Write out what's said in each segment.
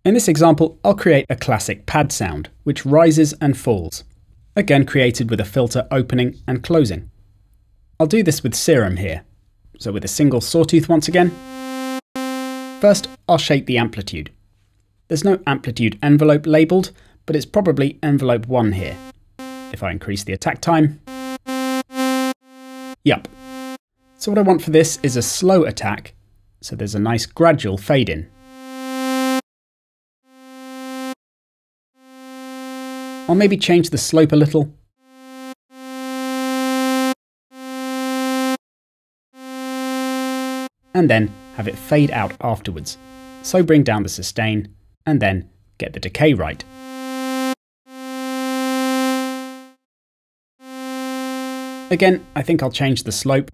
In this example, I'll create a classic pad sound, which rises and falls, again created with a filter opening and closing. I'll do this with Serum here, so with a single sawtooth once again. First, I'll shape the amplitude. There's no amplitude envelope labelled, but it's probably envelope 1 here. If I increase the attack time, yup. So what I want for this is a slow attack, so there's a nice gradual fade in. I'll maybe change the slope a little. And then have it fade out afterwards. So bring down the sustain, and then get the decay right. Again, I think I'll change the slope.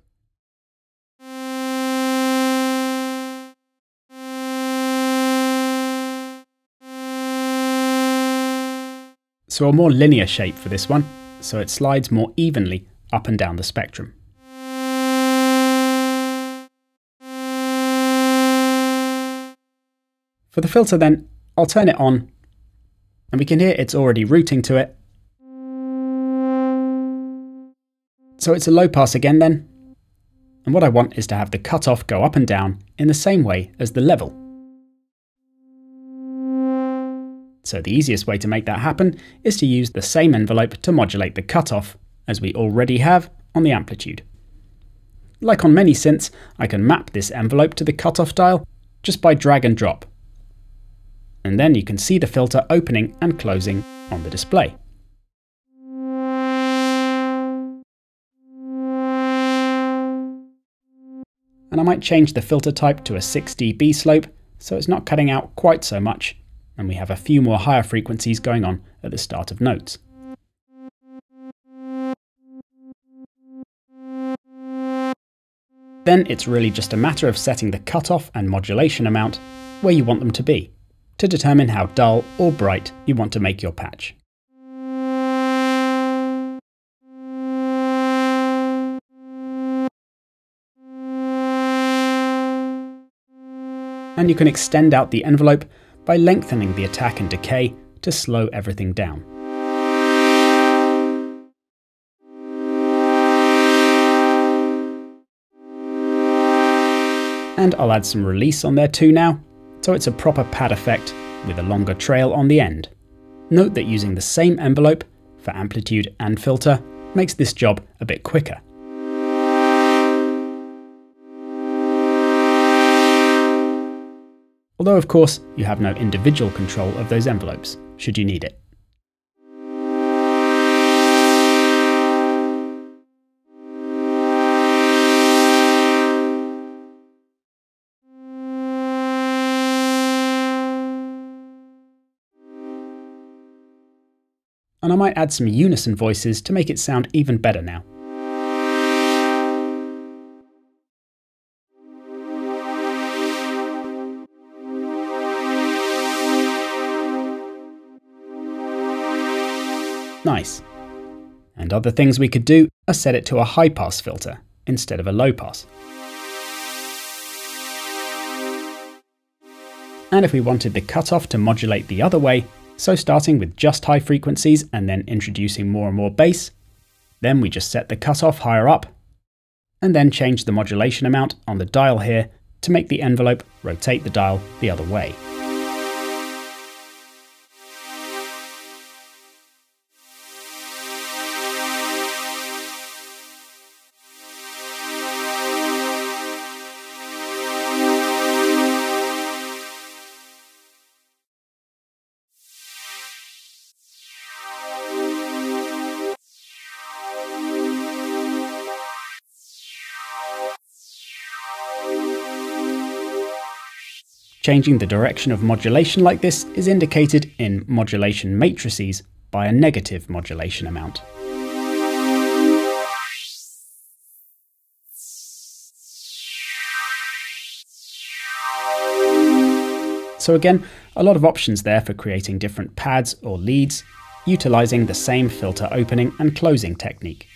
So a more linear shape for this one, so it slides more evenly up and down the spectrum. For the filter then, I'll turn it on, and we can hear it's already routing to it. So it's a low pass again then, and what I want is to have the cutoff go up and down in the same way as the level. So the easiest way to make that happen is to use the same envelope to modulate the cutoff, as we already have on the amplitude. Like on many synths, I can map this envelope to the cutoff dial just by drag and drop. And then you can see the filter opening and closing on the display. And I might change the filter type to a 6 dB slope, so it's not cutting out quite so much, and we have a few more higher frequencies going on at the start of notes. Then it's really just a matter of setting the cutoff and modulation amount where you want them to be, to determine how dull or bright you want to make your patch. And you can extend out the envelope by lengthening the attack and decay to slow everything down. And I'll add some release on there too now, so it's a proper pad effect with a longer trail on the end. Note that using the same envelope for amplitude and filter makes this job a bit quicker. Although of course you have no individual control of those envelopes, should you need it. And I might add some unison voices to make it sound even better now. Nice. And other things we could do are set it to a high pass filter instead of a low pass. And if we wanted the cutoff to modulate the other way, so starting with just high frequencies and then introducing more and more bass, then we just set the cutoff higher up, and then change the modulation amount on the dial here to make the envelope rotate the dial the other way. Changing the direction of modulation like this is indicated in modulation matrices by a negative modulation amount. So again, a lot of options there for creating different pads or leads, utilising the same filter opening and closing technique.